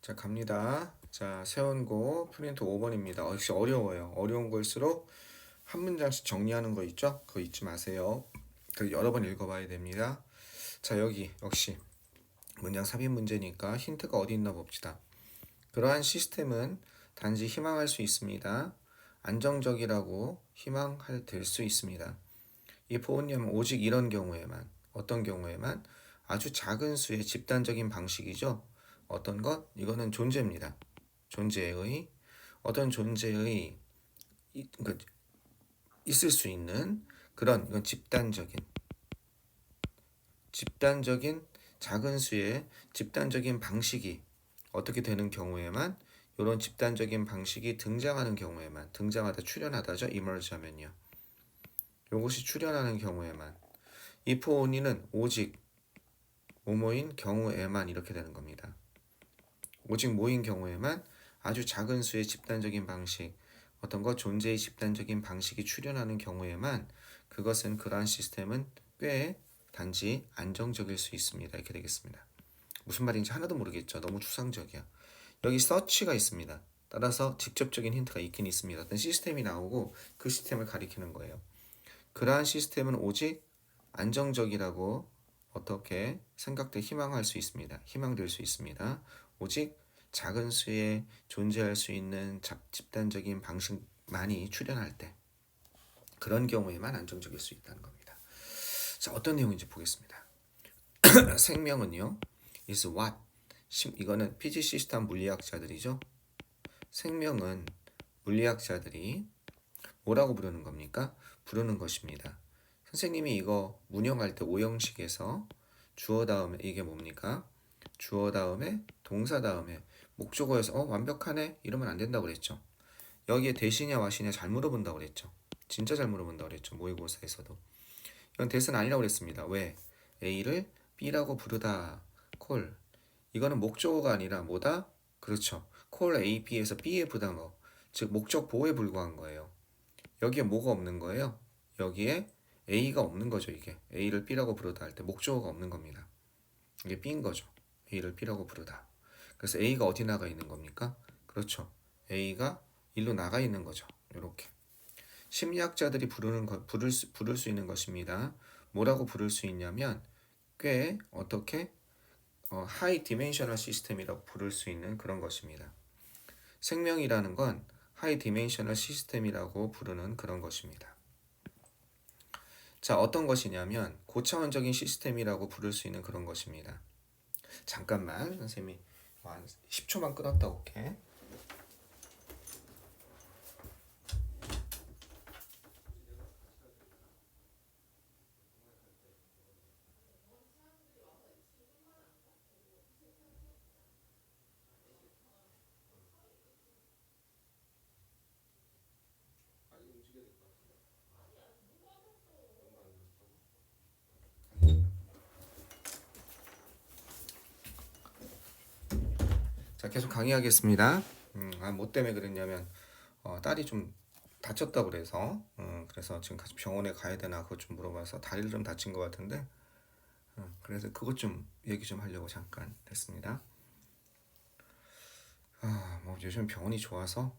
자, 갑니다. 자, 세원고 프린트 5번입니다. 역시 어려워요. 어려운 걸수록 한 문장씩 정리하는 거 있죠? 그거 잊지 마세요. 그 여러 번 읽어봐야 됩니다. 자, 여기 역시 문장 삽입 문제니까 힌트가 어디 있나 봅시다. 그러한 시스템은 단지 희망할 수 있습니다. 안정적이라고 희망할 될 수 있습니다. 이 보온념은 오직 이런 경우에만, 어떤 경우에만 아주 작은 수의 집단적인 방식이죠. 어떤 것? 이거는 존재입니다. 존재의 어떤 존재의 그러니까 있을 수 있는 그런 이건 집단적인 작은 수의 집단적인 방식이 어떻게 되는 경우에만 이런 집단적인 방식이 등장하는 경우에만 등장하다 출현하다죠. emerge 하면요. 이것이 출현하는 경우에만 if only는 오직 모모인 경우에만 이렇게 되는 겁니다. 오직 모인 경우에만 아주 작은 수의 집단적인 방식, 어떤 것 존재의 집단적인 방식이 출현하는 경우에만 그것은 그러한 시스템은 꽤 단지 안정적일 수 있습니다. 이렇게 되겠습니다. 무슨 말인지 하나도 모르겠죠. 너무 추상적이야. 여기 search가 있습니다. 따라서 직접적인 힌트가 있긴 있습니다. 어떤 시스템이 나오고 그 시스템을 가리키는 거예요. 그러한 시스템은 오직 안정적이라고 어떻게 희망할 수 있습니다. 희망될 수 있습니다. 오직 작은 수에 존재할 수 있는 집단적인 방식만이 출현할 때 그런 경우에만 안정적일 수 있다는 겁니다. 자, 어떤 내용인지 보겠습니다. 생명은요, is what? 이거는 피지시스템 물리학자들이죠. 생명은 물리학자들이 뭐라고 부르는 겁니까? 부르는 것입니다. 선생님이 이거 문형할 때 오형식에서 주어 다음에 이게 뭡니까? 주어 다음에 동사 다음에 목적어에서 완벽하네 이러면 안 된다고 그랬죠. 여기에 대시냐 와시냐 잘 물어본다고 그랬죠. 진짜 잘 물어본다고 그랬죠. 모의고사에서도. 이건 대스는 아니라고 그랬습니다. 왜? A를 B라고 부르다. 콜. 이거는 목적어가 아니라 뭐다? 그렇죠. 콜 A, B에서 B에 부당어. 즉 목적 보호에 불과한 거예요. 여기에 뭐가 없는 거예요? 여기에 A가 없는 거죠. 이게 A를 B라고 부르다 할 때 목적어가 없는 겁니다. 이게 B인 거죠. A를 B라고 부르다. 그래서 A가 어디 나가 있는 겁니까? 그렇죠. A가 일로 나가 있는 거죠. 이렇게 심리학자들이 부를 수 있는 것입니다. 뭐라고 부를 수 있냐면 꽤 어떻게 하이 디멘셔널 시스템이라고 부를 수 있는 그런 것입니다. 생명이라는 건 하이 디멘셔널 시스템이라고 부르는 그런 것입니다. 자, 어떤 것이냐면 고차원적인 시스템이라고 부를 수 있는 그런 것입니다. 잠깐만, 선생님이 한 10초만 끊었다 올게. 자, 계속 강의하겠습니다. 뭐 때문에 그랬냐면 딸이 좀 다쳤다고 그래서 그래서 지금 같이 병원에 가야 되나 그것 좀 물어봐서 다리를 좀 다친 것 같은데 그래서 그것 좀 얘기 좀 하려고 잠깐 됐습니다. 뭐 요즘 병원이 좋아서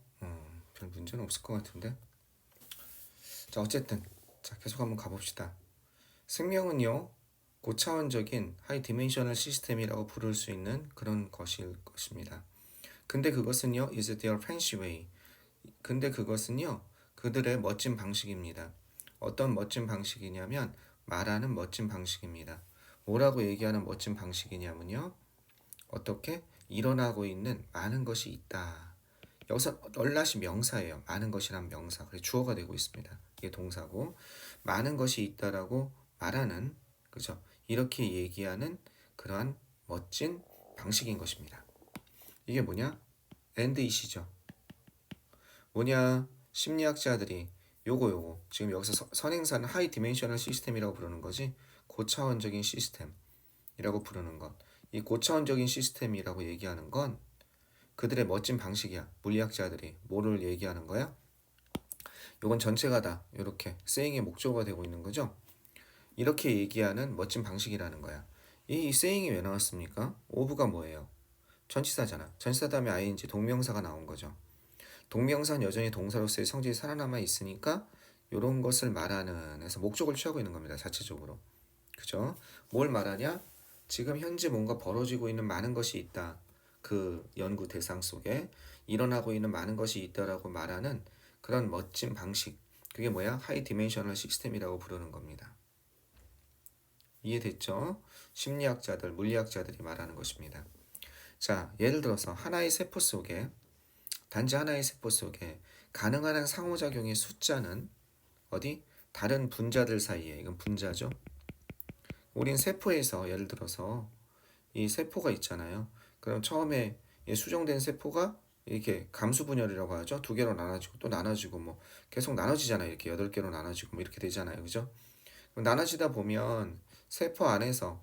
별 문제는 없을 것 같은데 자, 어쨌든 자, 계속 한번 가봅시다. 생명은요 고차원적인 하이 디멘셔널 시스템이라고 부를 수 있는 그런 것일 것입니다. 근데 그것은요 is their fancy way. 근데 그것은요 그들의 멋진 방식입니다. 어떤 멋진 방식이냐면 말하는 멋진 방식입니다. 뭐라고 얘기하는 멋진 방식이냐면요 어떻게 일어나고 있는 많은 것이 있다. 여기서 얼라시 명사예요. 많은 것이란 명사. 그래서 주어가 되고 있습니다. 이게 동사고 많은 것이 있다라고 말하는 그죠? 이렇게 얘기하는 그러한 멋진 방식인 것입니다. 이게 뭐냐? and it이죠. 뭐냐? 심리학자들이 요거 지금 여기서 선행사는 하이 디멘셔널 시스템이라고 부르는 거지 고차원적인 시스템이라고 부르는 것. 이 고차원적인 시스템이라고 얘기하는 건 그들의 멋진 방식이야. 물리학자들이 뭐를 얘기하는 거야? 요건 전체가 다 이렇게 saying의 목적어가 되고 있는 거죠. 이렇게 얘기하는 멋진 방식이라는 거야. 이 saying이 왜 나왔습니까? of가 뭐예요? 전치사잖아. 전치사 다음에 ing 동명사가 나온 거죠. 동명사는 여전히 동사로서의 성질이 살아남아 있으니까 이런 것을 말하는 해서 목적을 취하고 있는 겁니다. 자체적으로. 그죠? 뭘 말하냐? 지금 현재 뭔가 벌어지고 있는 많은 것이 있다. 그 연구 대상 속에 일어나고 있는 많은 것이 있다라고 말하는 그런 멋진 방식. 그게 뭐야? 하이 디멘셔널 시스템이라고 부르는 겁니다. 이해됐죠? 심리학자들, 물리학자들이 말하는 것입니다. 자, 예를 들어서 하나의 세포 속에 단지 하나의 세포 속에 가능한 한 상호작용의 숫자는 어디? 다른 분자들 사이에, 이건 분자죠. 우린 세포에서 예를 들어서 이 세포가 있잖아요. 그럼 처음에 수정된 세포가 이렇게 감수 분열이라고 하죠. 두 개로 나눠지고 또 나눠지고 뭐 계속 나눠지잖아요. 이렇게 8개로 나눠지고 뭐 이렇게 되잖아요. 그죠? 나눠지다 보면 세포 안에서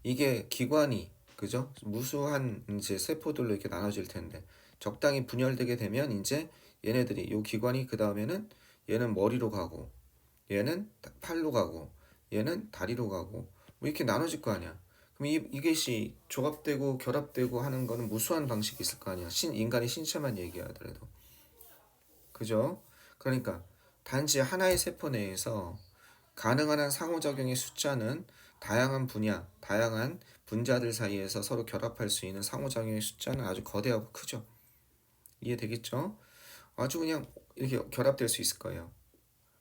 이게 기관이 그죠? 무수한 이제 세포들로 이렇게 나눠질 텐데 적당히 분열되게 되면 이제 얘네들이 요 기관이 그 다음에는 얘는 머리로 가고 얘는 팔로 가고 얘는 다리로 가고 뭐 이렇게 나눠질 거 아니야. 그럼 이것이 조합되고 결합되고 하는 거는 무수한 방식이 있을 거 아니야. 인간의 신체만 얘기하더라도. 그죠? 그러니까 단지 하나의 세포 내에서 가능한 한 상호작용의 숫자는 다양한 분야, 다양한 분자들 사이에서 서로 결합할 수 있는 상호작용의 숫자는 아주 거대하고 크죠. 이해되겠죠? 아주 그냥 이렇게 결합될 수 있을 거예요.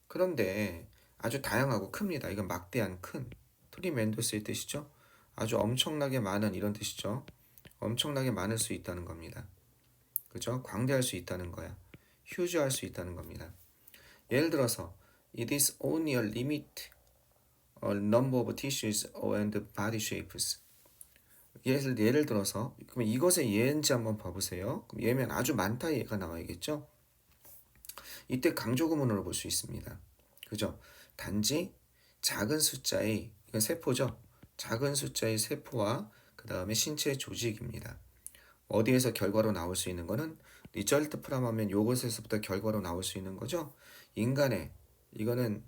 그런데 아주 다양하고 큽니다. 이건 막대한 큰, 트리멘더스의 뜻이죠. 아주 엄청나게 많은 이런 뜻이죠. 엄청나게 많을 수 있다는 겁니다. 그죠? 광대할 수 있다는 거야. 휴지할 수 있다는 겁니다. 예를 들어서 it is only a limit number of tissues and body shapes. 예를 들어서 그럼 이것의 예인지 한번 봐보세요. 그럼 예면 아주 많다 예가 나와야겠죠. 이때 강조구문으로 볼 수 있습니다. 그죠? 단지 작은 숫자의 이건 세포죠. 작은 숫자의 세포와 그 다음에 신체 조직입니다. 어디에서 결과로 나올 수 있는 거는 리절트 프람 하면 요것에서부터 결과로 나올 수 있는 거죠. 인간의 이거는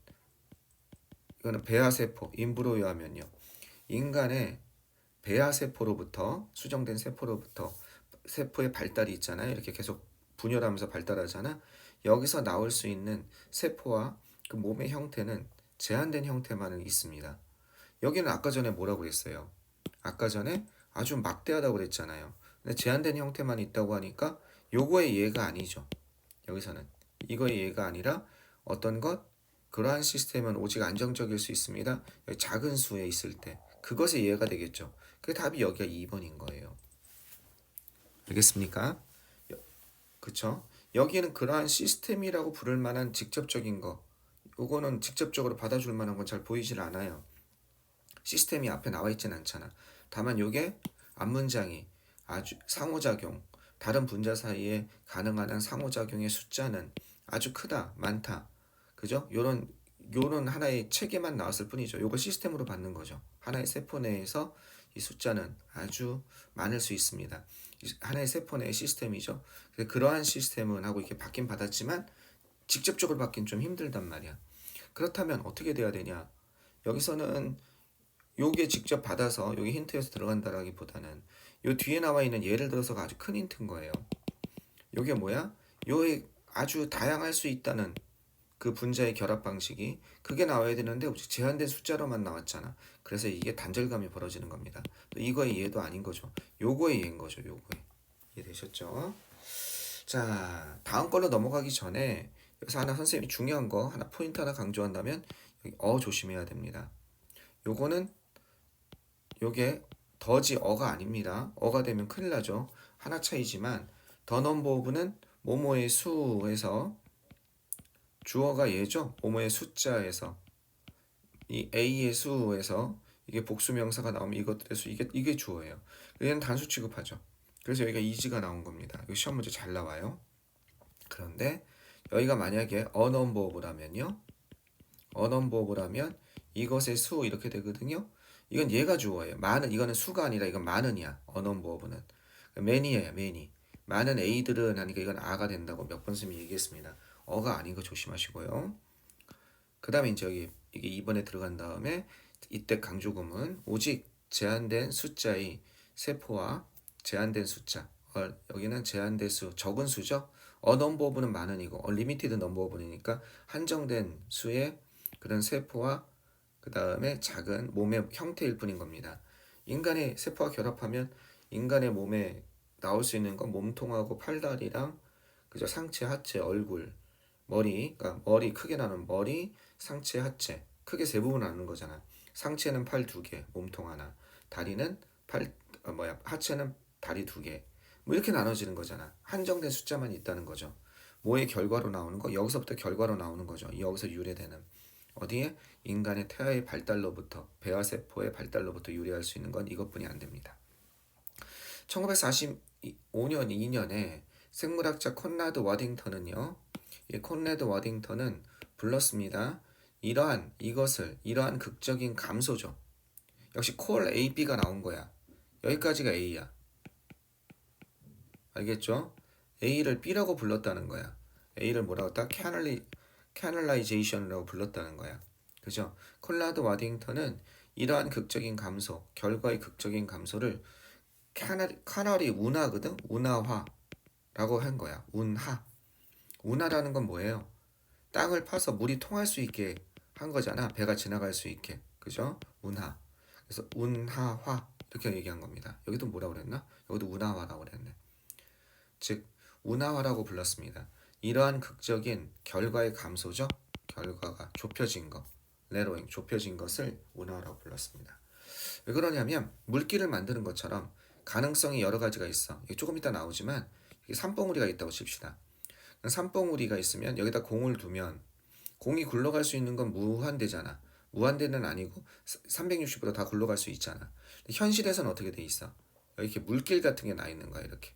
배아세포 인브로요 하면요. 인간의 배아세포로부터 수정된 세포로부터 세포의 발달이 있잖아요. 이렇게 계속 분열하면서 발달하잖아. 여기서 나올 수 있는 세포와 그 몸의 형태는 제한된 형태만 있습니다. 여기는 아까 전에 뭐라고 그랬어요? 아까 전에 아주 막대하다고 그랬잖아요. 근데 제한된 형태만 있다고 하니까 요거의 예가 아니죠. 여기서는 이거의 예가 아니라 어떤 것 그러한 시스템은 오직 안정적일 수 있습니다. 작은 수에 있을 때 그것의 예가 되겠죠. 그 답이 여기가 2번인 거예요. 알겠습니까? 그쵸? 여기에는 그러한 시스템이라고 부를 만한 직접적인 거 요거는 직접적으로 받아줄 만한 건 잘 보이질 않아요. 시스템이 앞에 나와 있진 않잖아. 다만 요게 앞문장이 아주 상호작용 다른 분자 사이에 가능한 한 상호작용의 숫자는 아주 크다, 많다. 그죠? 요런 하나의 체계만 나왔을 뿐이죠. 요걸 시스템으로 받는 거죠. 하나의 세포 내에서 이 숫자는 아주 많을 수 있습니다. 하나의 세포 내의 시스템이죠. 그러한 시스템은 하고 이렇게 받긴 받았지만 직접적으로 받긴 좀 힘들단 말이야. 그렇다면 어떻게 돼야 되냐? 여기서는 요게 직접 받아서 여기 힌트에서 들어간다라기보다는 요 뒤에 나와 있는 예를 들어서가 아주 큰 힌트인 거예요. 요게 뭐야? 요에 아주 다양할 수 있다는 그 분자의 결합 방식이 그게 나와야 되는데 오직 제한된 숫자로만 나왔잖아. 그래서 이게 단절감이 벌어지는 겁니다. 이거의 예도 아닌 거죠. 요거의 예인 거죠. 요거의. 이해되셨죠? 자, 다음 걸로 넘어가기 전에 여기서 하나 선생님이 중요한 거 하나 포인트 하나 강조한다면 여기 조심해야 됩니다. 요거는 요게 더지 어가 아닙니다. 어가 되면 큰일 나죠. 하나 차이지만 더 넘버 오브는 뭐뭐의 수에서 주어가 얘죠. 뭐뭐의 숫자에서 이 A의 수에서 이게 복수명사가 나오면 이것들의 수 이게 주어예요. 얘는 단수 취급하죠. 그래서 여기가 이지가 나온 겁니다. 이거 시험 문제 잘 나와요. 그런데 여기가 만약에 어넘버 오브라면요. 어넘버 오브라면 이것의 수 이렇게 되거든요. 이건 얘가 주어예요. 많은 이거는 수가 아니라 이건 많은이야. 어넘버 오브는 many예요. many. 많은 A들은 하니까 이건 아가 된다고 몇 번 선생님이 얘기했습니다. 어가 아닌 거 조심하시고요. 그 다음에 이제 여기 이게 2번에 들어간 다음에 이때 강조금은 오직 제한된 숫자의 세포와 제한된 숫자. 여기는 제한된 수, 적은 수죠. 넘버 오브는 많은 이고 리미티드 넘버 오브니까 한정된 수의 그런 세포와 그 다음에 작은 몸의 형태일 뿐인 겁니다. 인간의 세포와 결합하면 인간의 몸에 나올 수 있는 건 몸통하고 팔다리랑 그죠, 상체, 하체, 얼굴, 머리, 그러니까 머리 크게 나눈 머리, 상체, 하체 크게 세 부분 나누는 거잖아. 상체는 팔 두 개, 몸통 하나, 다리는 하체는 다리 두 개, 뭐 이렇게 나눠지는 거잖아. 한정된 숫자만 있다는 거죠. 뭐의 결과로 나오는 거? 여기서부터 결과로 나오는 거죠. 여기서 유래되는 어디에? 인간의 태아의 발달로부터 배아세포의 발달로부터 유래할 수 있는 건 이것뿐이 안 됩니다. 1945년 2년에 생물학자 콘라드 워딩턴은요. 이 콘라드 워딩턴은 불렀습니다. 이러한 극적인 감소죠. 역시 콜 AB가 나온 거야. 여기까지가 A야. 알겠죠? A를 B라고 불렀다는 거야. A를 뭐라고 했다? 캐널라이제이션이라고 불렀다는 거야. 그죠? 콜라드 와딩턴은 이러한 극적인 감소, 결과의 극적인 감소를 카널이 운하거든? 운하화라고 한 거야. 운하라는 건 뭐예요? 땅을 파서 물이 통할 수 있게 한 거잖아. 배가 지나갈 수 있게. 그죠? 운하. 그래서 운하화 이렇게 얘기한 겁니다. 여기도 뭐라고 그랬나? 여기도 운하화라고 그랬네. 즉 운하화라고 불렀습니다. 이러한 극적인 결과의 감소죠. 결과가 좁혀진 거, 레로잉, 좁혀진 것을 운하화라고 불렀습니다. 왜 그러냐면 물기를 만드는 것처럼 가능성이 여러 가지가 있어. 이게 조금 이따 나오지만 이게 산봉우리가 있다고 칩시다. 산봉우리가 있으면 여기다 공을 두면 공이 굴러갈 수 있는 건 무한대잖아. 무한대는 아니고 360으로 다 굴러갈 수 있잖아. 현실에서는 어떻게 돼 있어? 이렇게 물길 같은 게 나 있는 거야, 이렇게.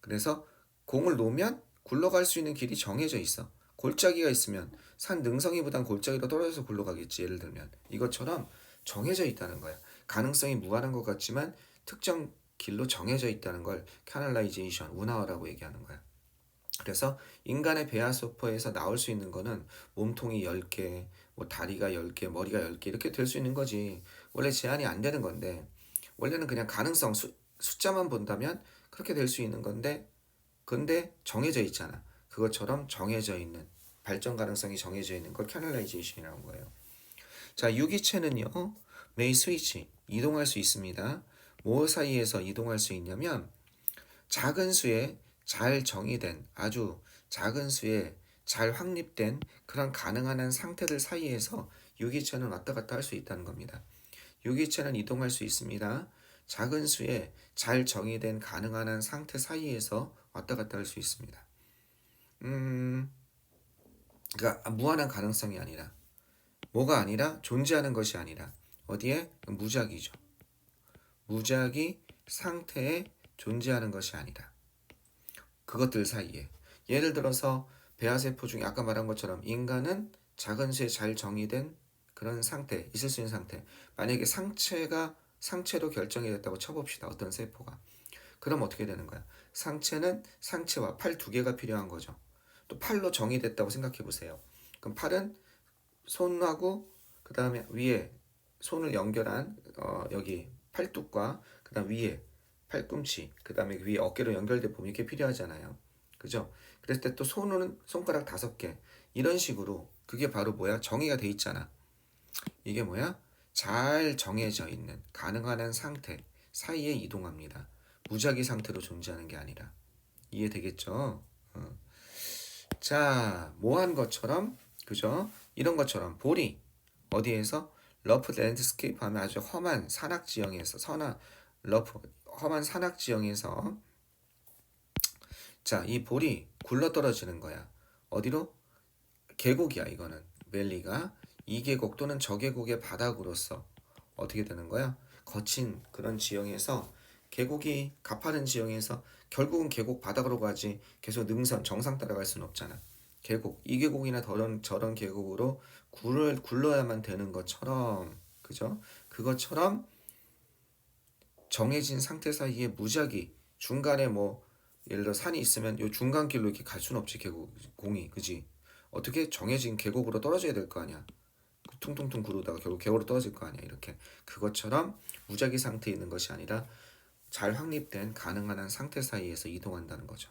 그래서 공을 놓으면 굴러갈 수 있는 길이 정해져 있어. 골짜기가 있으면 산 능성이보단 골짜기로 떨어져서 굴러가겠지. 예를 들면 이것처럼 정해져 있다는 거야. 가능성이 무한한 것 같지만 특정 길로 정해져 있다는 걸 캐널라이제이션, 운하화라고 얘기하는 거야. 그래서 인간의 배아소포에서 나올 수 있는 거는 몸통이 10개, 뭐 다리가 10개, 머리가 10개 이렇게 될 수 있는 거지. 원래 제한이 안 되는 건데 원래는 그냥 가능성 숫자만 본다면 그렇게 될 수 있는 건데 근데 정해져 있잖아. 그것처럼 정해져 있는 발전 가능성이 정해져 있는 걸 캐널라이제이션이라는 거예요. 자, 유기체는요. 메이 스위치 이동할 수 있습니다. 뭐 사이에서 이동할 수 있냐면 작은 수에 잘 정의된 아주 작은 수에 잘 확립된 그런 가능한 한 상태들 사이에서 유기체는 왔다 갔다 할 수 있다는 겁니다. 유기체는 이동할 수 있습니다. 작은 수에 잘 정의된 가능한 한 상태 사이에서 왔다 갔다 할 수 있습니다. 그러니까 무한한 가능성이 아니라 뭐가 아니라 존재하는 것이 아니라 어디에? 무작위죠. 무작위 상태에 존재하는 것이 아니라 그것들 사이에 예를 들어서 배아세포 중에 아까 말한 것처럼 인간은 작은 수에 잘 정의된 그런 상태, 있을 수 있는 상태. 만약에 상체로 결정이 됐다고 쳐봅시다. 어떤 세포가. 그럼 어떻게 되는 거야? 상체는 상체와 팔 두 개가 필요한 거죠. 또 팔로 정의됐다고 생각해 보세요. 그럼 팔은 손하고 그 다음에 위에 손을 연결한 여기 팔뚝과 그 다음 위에 팔꿈치 그 다음에 위에 어깨로 연결돼 보면 이렇게 필요하잖아요. 그죠? 그랬을 때 또 손은 손가락 5개 이런 식으로 그게 바로 뭐야? 정의가 돼 있잖아. 이게 뭐야? 잘 정해져 있는 가능한 한 상태 사이에 이동합니다. 무작위 상태로 존재하는 게 아니라. 이해되겠죠? 자, 뭐한 것처럼 그죠? 이런 것처럼 볼이 어디에서 러프 랜드스케이프 하면 아주 험한 산악 지형에서 험한 산악 지형에서 자, 이 볼이 굴러떨어지는 거야. 어디로? 계곡이야, 이거는. 밸리가 이 계곡 또는 저 계곡의 바닥으로서 어떻게 되는 거야? 거친 그런 지형에서 계곡이 가파른 지형에서 결국은 계곡 바닥으로 가지 계속 능선 정상 따라갈 수는 없잖아. 이 계곡이나 저런 계곡으로 굴러야만 되는 것처럼 그죠? 그것처럼 정해진 상태 사이에 무작위 중간에 뭐 예를 들어 산이 있으면 요 중간 길로 이렇게 갈 수는 없지. 공이 그지? 어떻게 정해진 계곡으로 떨어져야 될 거 아니야. 퉁퉁퉁 구르다가 결국 계곡으로 떨어질 거 아니야. 이렇게 그것처럼 무작위 상태에 있는 것이 아니라 잘 확립된 가능한 한 상태 사이에서 이동한다는 거죠.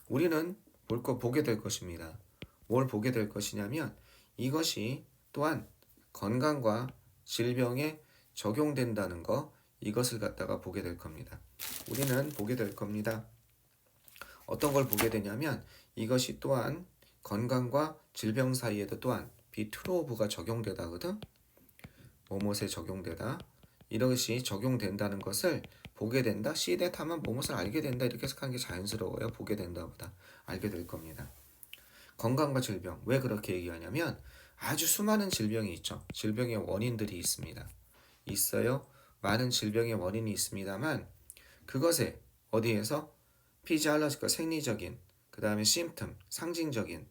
우리는 보게 될 것입니다. 뭘 보게 될 것이냐면 이것이 또한 건강과 질병에 적용된다는 거, 이것을 갖다가 보게 될 겁니다. 우리는 보게 될 겁니다. 어떤 걸 보게 되냐면 이것이 또한 건강과 질병 사이에도 또한 비트로브가 적용되다거든. 뭐뭇에 적용되다. 이것이 적용된다는 것을 보게 된다. 시det 하면 뭐뭇을 알게 된다. 이렇게 해석하는 게 자연스러워요. 보게 된다보다 알게 될 겁니다. 건강과 질병. 왜 그렇게 얘기하냐면 아주 수많은 질병이 있죠. 질병의 원인들이 있습니다. 있어요. 많은 질병의 원인이 있습니다만 그것에 어디에서 피지올로지컬 생리적인, 그 다음에 심틈 상징적인,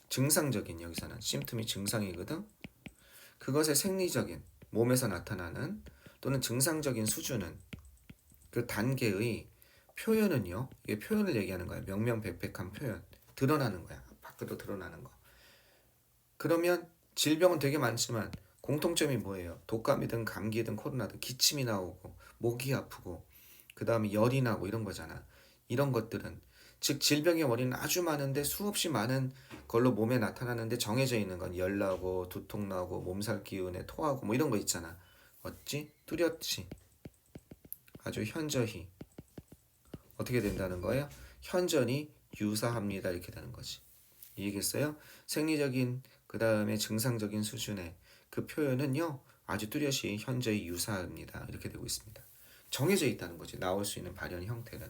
증상적인, 여기서는 심틈이 증상이거든. 그것의 생리적인, 몸에서 나타나는 또는 증상적인 수준은 그 단계의 표현은요. 이게 표현을 얘기하는 거야. 명명백백한 표현. 드러나는 거야. 밖으로 드러나는 거. 그러면 질병은 되게 많지만 공통점이 뭐예요? 독감이든 감기든 코로나든 기침이 나오고 목이 아프고 그 다음에 열이 나고 이런 거잖아. 이런 것들은 즉 질병의 원인은 아주 많은데 수없이 많은 걸로 몸에 나타나는데 정해져 있는 건 열 나고 두통 나고 몸살 기운에 토하고 뭐 이런 거 있잖아. 어찌 뚜렷이 아주 현저히 어떻게 된다는 거예요? 현저히 유사합니다. 이렇게 되는 거지. 이해겠어요? 생리적인 그 다음에 증상적인 수준의 그 표현은요 아주 뚜렷이 현저히 유사합니다. 이렇게 되고 있습니다. 정해져 있다는 거지. 나올 수 있는 발현 형태는.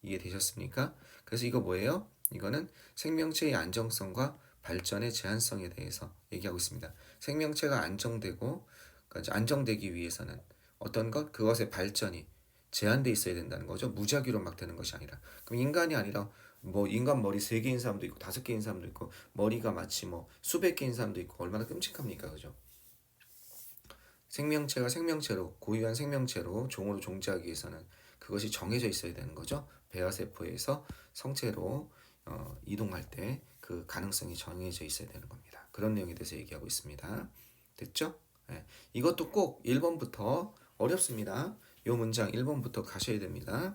이해되셨습니까? 그래서 이거 뭐예요? 이거는 생명체의 안정성과 발전의 제한성에 대해서 얘기하고 있습니다. 생명체가 안정되고 그러니까 안정되기 위해서는 어떤 것 그것의 발전이 제한돼 있어야 된다는 거죠. 무작위로 막 되는 것이 아니라. 그럼 인간이 아니라 뭐 인간 머리 3개인 사람도 있고 5개인 사람도 있고 머리가 마치 뭐 수백 개인 사람도 있고 얼마나 끔찍합니까? 그죠? 생명체가 생명체로 고유한 생명체로 종으로 존재하기 위해서는 그것이 정해져 있어야 되는 거죠. 배아세포에서 성체로 이동할 때 그 가능성이 정해져 있어야 되는 겁니다. 그런 내용에 대해서 얘기하고 있습니다. 됐죠? 네. 이것도 꼭 1번부터 어렵습니다. 이 문장 1번부터 가셔야 됩니다.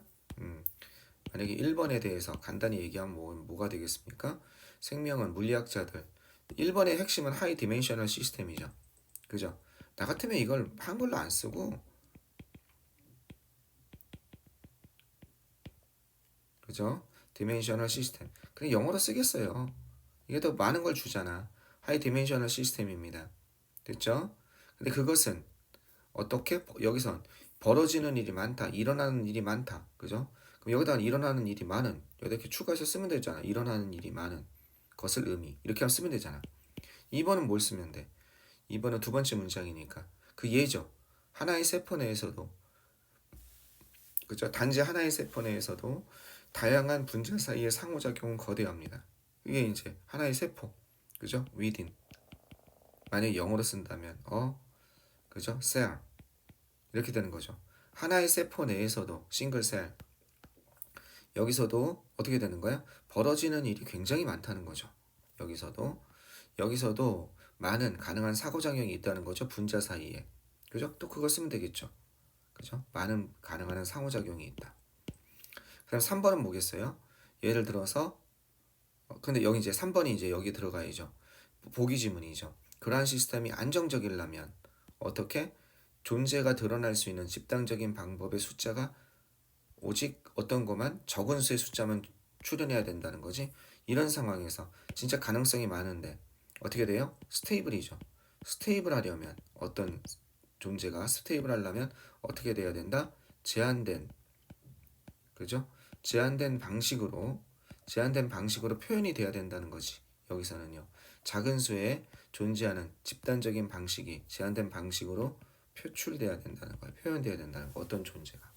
만약에 1번에 대해서 간단히 얘기하면 뭐가 되겠습니까? 생명은 물리학자들 1번의 핵심은 하이 디멘셔널 시스템이죠. 그죠? 나 같으면 이걸 한글로 안 쓰고 그죠? 디멘셔널 시스템 그냥 영어로 쓰겠어요. 이게 더 많은 걸 주잖아. 하이 디멘셔널 시스템입니다. 됐죠? 근데 그것은 어떻게 여기선 벌어지는 일이 많다. 일어나는 일이 많다. 그죠? 그럼 여기다가 일어나는 일이 많은 이렇게 추가해서 쓰면 되잖아. 일어나는 일이 많은 것을 의미 이렇게 하면 쓰면 되잖아. 2번은 뭘 쓰면 돼? 2번은 두 번째 문장이니까 그 예죠. 하나의 세포 내에서도 그죠? 단지 하나의 세포 내에서도 다양한 분자 사이의 상호작용은 거대합니다. 이게 이제 하나의 세포 그죠? within 만약에 영어로 쓴다면 그죠? cell 이렇게 되는 거죠. 하나의 세포 내에서도 싱글 셀 여기서도 어떻게 되는 거야? 벌어지는 일이 굉장히 많다는 거죠. 여기서도 많은 가능한 상호작용이 있다는 거죠. 분자 사이에. 그죠? 또 그걸 쓰면 되겠죠. 그죠? 많은 가능한 상호작용이 있다. 그럼 3번은 뭐겠어요? 예를 들어서 근데 여기 이제 3번이 이제 여기 들어가야죠. 보기 지문이죠. 그러한 시스템이 안정적이려면 어떻게 존재가 드러날 수 있는 집단적인 방법의 숫자가 오직 어떤 것만 적은 수의 숫자만 출현해야 된다는 거지. 이런 상황에서 진짜 가능성이 많은데 어떻게 돼요? 스테이블이죠. 스테이블 하려면 어떤 존재가 스테이블 하려면 어떻게 돼야 된다? 제한된 그죠? 제한된 방식으로 표현이 돼야 된다는 거지. 여기서는요. 작은 수에 존재하는 집단적인 방식이 제한된 방식으로 표출돼야 된다는 거예요. 표현돼야 된다는 거. 어떤 존재가.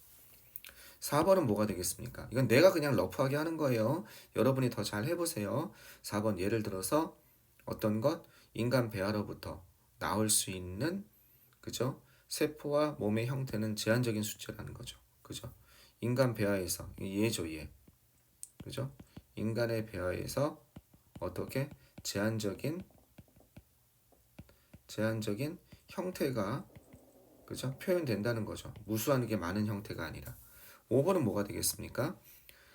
4번은 뭐가 되겠습니까? 이건 내가 그냥 러프하게 하는 거예요. 여러분이 더 잘 해보세요. 4번 예를 들어서 어떤 것? 인간 배아로부터 나올 수 있는 그죠? 세포와 몸의 형태는 제한적인 숫자라는 거죠. 그죠? 인간 배아에서 얘죠 얘. 그죠? 인간의 배아에서 어떻게 제한적인 형태가 그죠? 표현된다는 거죠. 무수한 게 많은 형태가 아니라 5번은 뭐가 되겠습니까?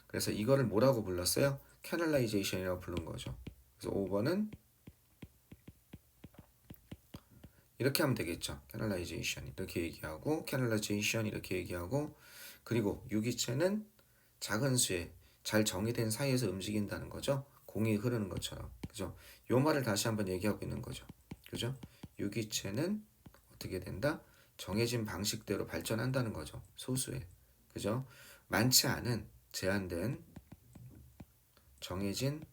그래서 이거를 뭐라고 불렀어요? 캐널라이제이션이라고 부른 거죠. 그래서 5번은 이렇게 하면 되겠죠. 캐널라이제이션 이렇게 얘기하고 캐널라이제이션 이렇게 얘기하고 그리고 유기체는 작은 수에 잘 정의된 사이에서 움직인다는 거죠. 공이 흐르는 것처럼. 그죠? 요 말을 다시 한번 얘기하고 있는 거죠. 그죠? 유기체는 어떻게 된다? 정해진 방식대로 발전한다는 거죠. 소수의. 그죠? 많지 않은 제한된 정해진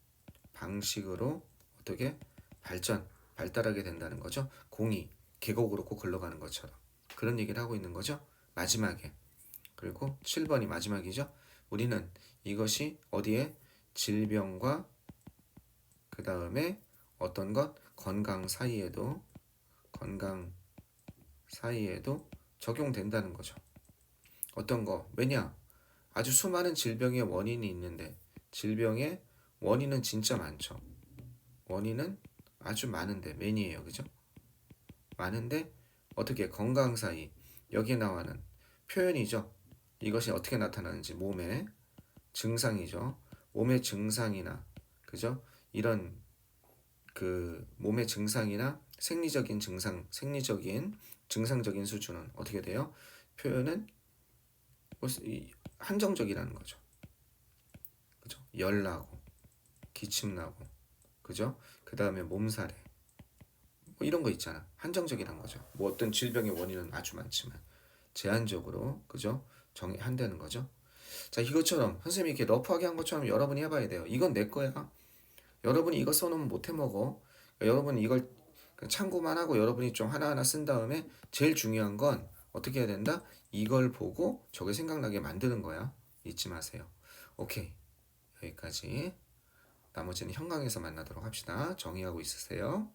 방식으로 어떻게 발달하게 된다는 거죠. 공이 계곡으로 꼭 흘러가는 것처럼. 그런 얘기를 하고 있는 거죠. 마지막에. 그리고 7번이 마지막이죠. 우리는 이것이 어디에 질병과 그 다음에 어떤 것 건강 사이에도 적용된다는 거죠. 어떤 거 왜냐 아주 수많은 질병의 원인이 있는데 질병의 원인은 진짜 많죠. 원인은 아주 많은데 매니에요, 그죠? 많은데 어떻게 건강 사이 여기에 나와는 표현이죠. 이것이 어떻게 나타나는지 몸의 증상이죠. 몸의 증상이나 그죠? 이런 그 몸의 증상이나 생리적인 증상적인 수준은 어떻게 돼요? 표현은 한정적이라는 거죠. 그죠? 열나고 기침나고 그죠? 그 다음에 몸살에 뭐 이런 거 있잖아. 한정적이라는 거죠. 뭐 어떤 질병의 원인은 아주 많지만 제한적으로 그죠? 한다는 거죠. 자 이것처럼 선생님이 이렇게 러프하게 한 것처럼 여러분이 해봐야 돼요. 이건 내 거야. 여러분이 이거 써놓으면 못 해먹어. 여러분이 이걸 참고만 하고 여러분이 좀 하나하나 쓴 다음에 제일 중요한 건 어떻게 해야 된다? 이걸 보고 저게 생각나게 만드는 거야. 잊지 마세요. 오케이. 여기까지. 나머지는 현강에서 만나도록 합시다. 정의하고 있으세요.